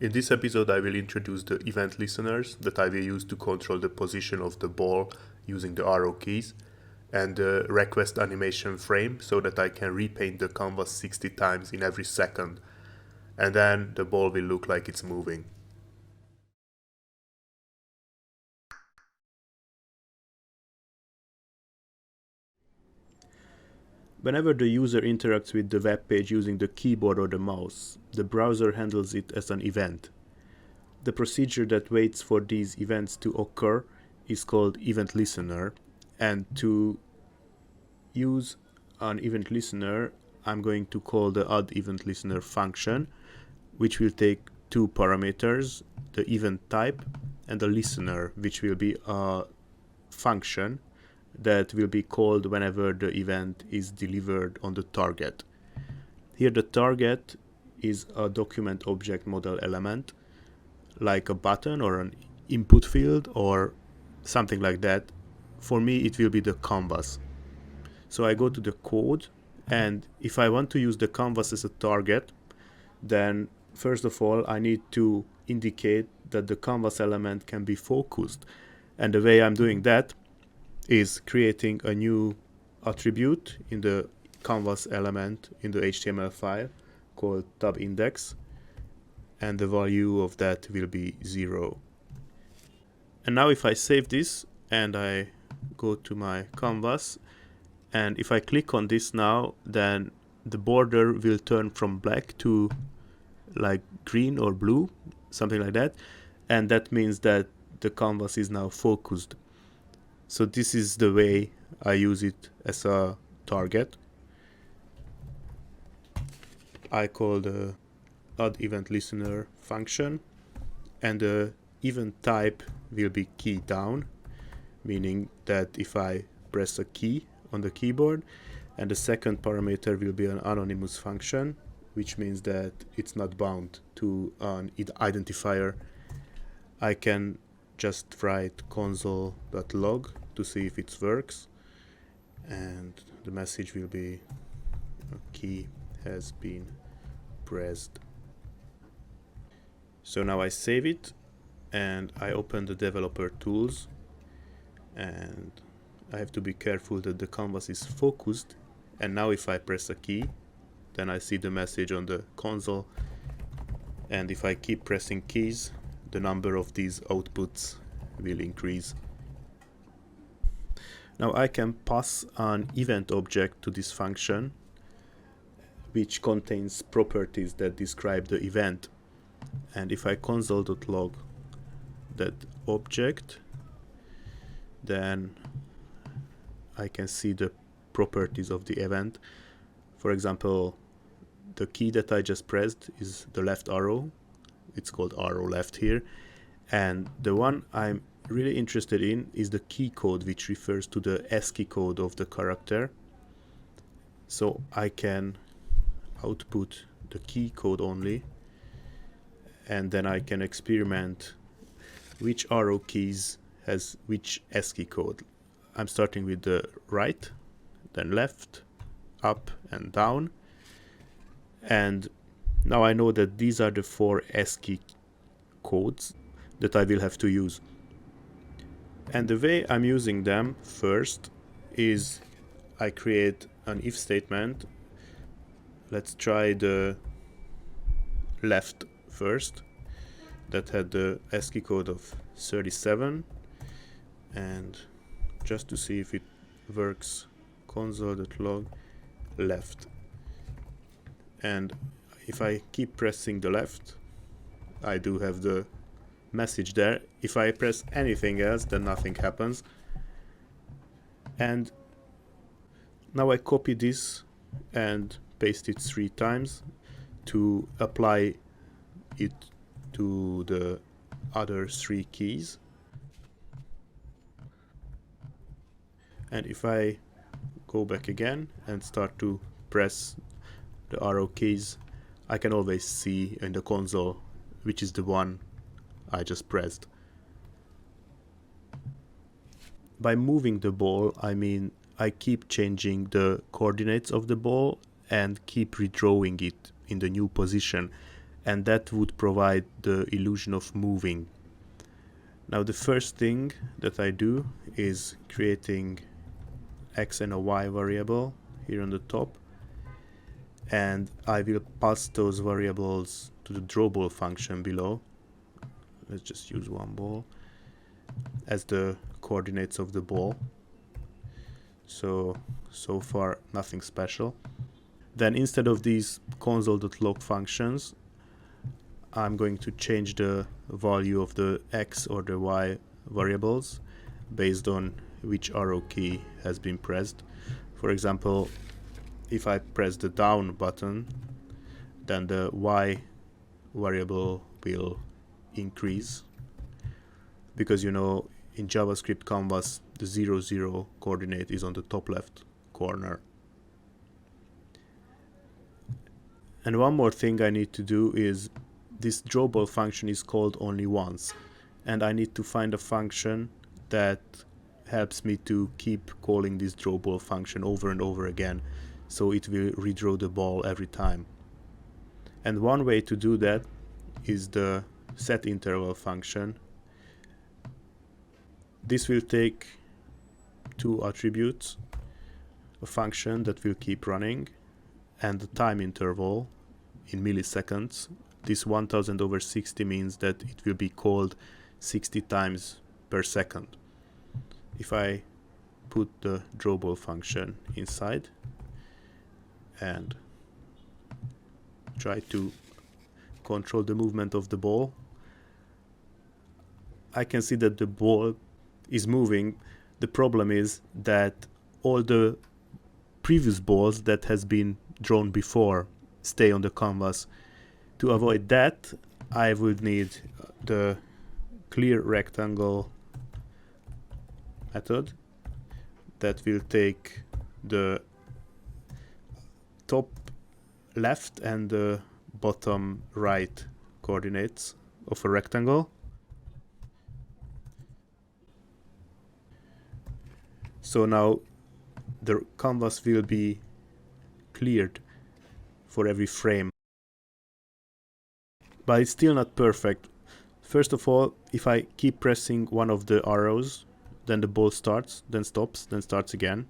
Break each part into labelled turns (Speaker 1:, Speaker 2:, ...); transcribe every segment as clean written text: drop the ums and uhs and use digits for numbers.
Speaker 1: In this episode, I will introduce the event listeners that I will use to control the position of the ball using the arrow keys, and the request animation frame so that I can repaint the canvas 60 times in every second, and then the ball will look like it's moving. Whenever the user interacts with the web page using the keyboard or the mouse, the browser handles it as an event. The procedure that waits for these events to occur is called event listener, and to use an event listener, I'm going to call the add event listener function, which will take two parameters, the event type and the listener, which will be a function that will be called whenever the event is delivered on the target. Here the target is a document object model element, like a button or an input field or something like that. For me it will be the canvas. So I go to the code, and if I want to use the canvas as a target, then first of all I need to indicate that the canvas element can be focused. And the way I'm doing that is creating a new attribute in the canvas element in the HTML file called tab index, and the value of that will be 0. And now if I save this and I go to my canvas, and if I click on this now, then the border will turn from black to like green or blue, something like that, and that means that the canvas is now focused. So this is the way I use it as a target. I call the add event listener function, and the event type will be key down, meaning that if I press a key on the keyboard, and the second parameter will be an anonymous function, which means that it's not bound to an identifier. I can just write console.log to see if it works, and the message will be a key has been pressed. So now I save it and I open the developer tools, and I have to be careful that the canvas is focused. And now if I press a key, then I see the message on the console, and if I keep pressing keys, the number of these outputs will increase. Now I can pass an event object to this function, which contains properties that describe the event. And if I console.log that object, then I can see the properties of the event. For example, the key that I just pressed is the left arrow. It's called arrow left here. And the one I'm really interested in is the key code, which refers to the ASCII code of the character. So I can output the key code only, and then I can experiment which arrow keys has which ASCII code. I'm starting with the right, then left, up and down. And now I know that these are the 4 ASCII codes that I will have to use. And the way I'm using them first is I create an if statement. Let's try the left first, that had the ASCII code of 37, and just to see if it works, console.log left. And if I keep pressing the left, I do have the message there. If I press anything else, then nothing happens. And now I copy this and paste it 3 times to apply it to the other 3 keys. And if I go back again and start to press the arrow keys, I can always see in the console which is the one I just pressed. By moving the ball, I mean I keep changing the coordinates of the ball and keep redrawing it in the new position. and that would provide the illusion of moving. Now the first thing that I do is creating x and a y variable here on the top, and I will pass those variables to the drawBall function below. Let's just use one ball as the coordinates of the ball. So far nothing special. Then instead of these console.log functions, I'm going to change the value of the x or the y variables based on which arrow key has been pressed. For example, if I press the down button, then the y variable will increase, because you know in JavaScript canvas the 0, 0 coordinate is on the top left corner. And one more thing I need to do is, this drawBall function is called only once, and I need to find a function that helps me to keep calling this drawBall function over and over again, so it will redraw the ball every time. And one way to do that is the setInterval function. This will take two attributes, a function that will keep running and the time interval in milliseconds. This 1000/60 means that it will be called 60 times per second. If I put the drawBall function inside and try to control the movement of the ball, I can see that the ball is moving. The problem is that all the previous balls that has been drawn before stay on the canvas. To avoid that, I would need the clear rectangle method that will take the top left and the bottom right coordinates of a rectangle. So now the canvas will be cleared for every frame. But it's still not perfect. First of all, if I keep pressing one of the arrows, then the ball starts, then stops, then starts again.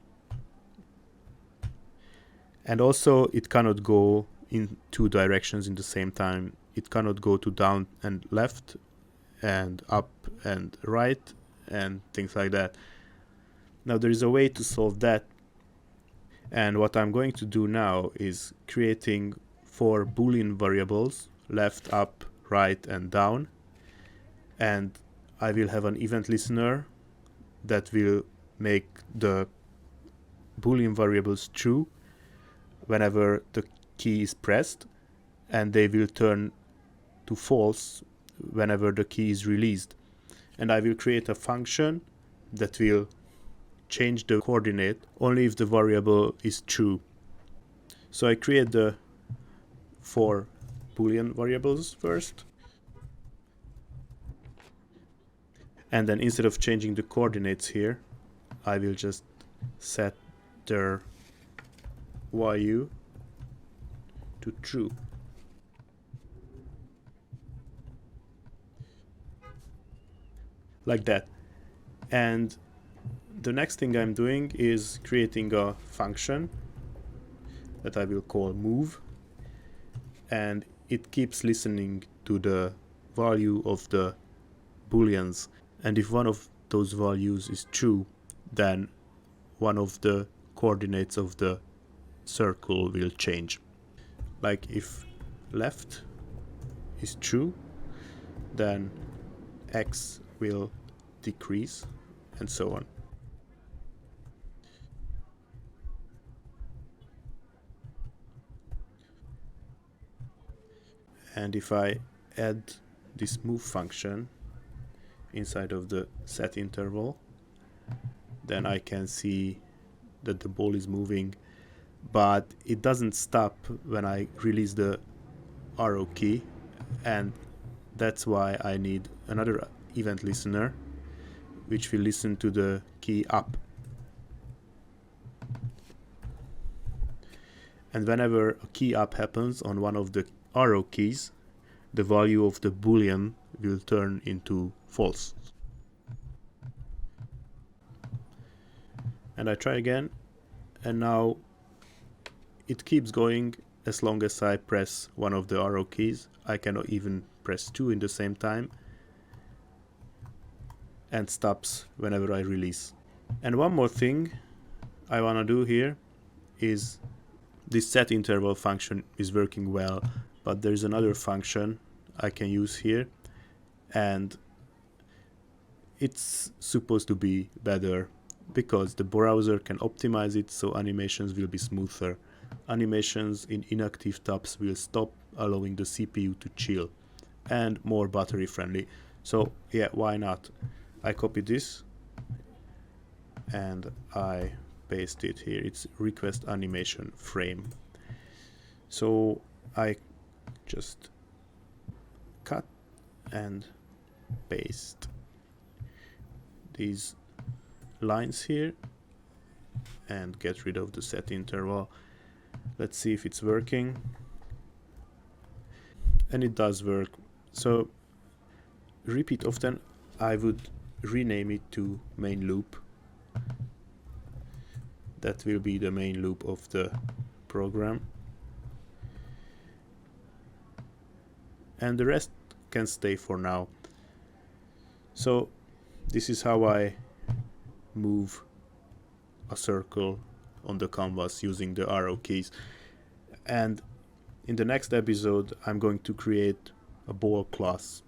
Speaker 1: And also it cannot go in two directions in the same time. It cannot go to down and left and up and right and things like that. Now there is a way to solve that, and what I'm going to do now is creating 4 Boolean variables, left, up, right and down, and I will have an event listener that will make the Boolean variables true whenever the key is pressed, and they will turn to false whenever the key is released. And I will create a function that will change the coordinate only if the variable is true. So I create the 4 Boolean variables first, and then instead of changing the coordinates here, I will just set their yu to true. Like that. And the next thing I'm doing is creating a function that I will call move, and it keeps listening to the value of the booleans, and if one of those values is true, then one of the coordinates of the circle will change. Like if left is true, then x will decrease, and so on. And if I add this move function inside of the set interval, then I can see that the ball is moving, but it doesn't stop when I release the arrow key, and that's why I need another event listener which will listen to the key up. And whenever a key up happens on one of the arrow keys, the value of the boolean will turn into false. And I try again, and now it keeps going as long as I press one of the arrow keys. I cannot even press two in the same time, and stops whenever I release. And one more thing I want to do here is this set interval function is working well, but there's another function I can use here, and it's supposed to be better because the browser can optimize it so animations will be smoother. Animations in inactive tabs will stop, allowing the CPU to chill, and more battery friendly. So yeah, why not? I copy this and I paste it here. It's requestAnimationFrame. So I just cut and paste these lines here and get rid of the set interval. Let's see if it's working. And it does work. So repeat often. I would rename it to main loop. That will be the main loop of the program. And the rest can stay for now. So this is how I move a circle on the canvas using the arrow keys. And in the next episode I'm going to create a ball class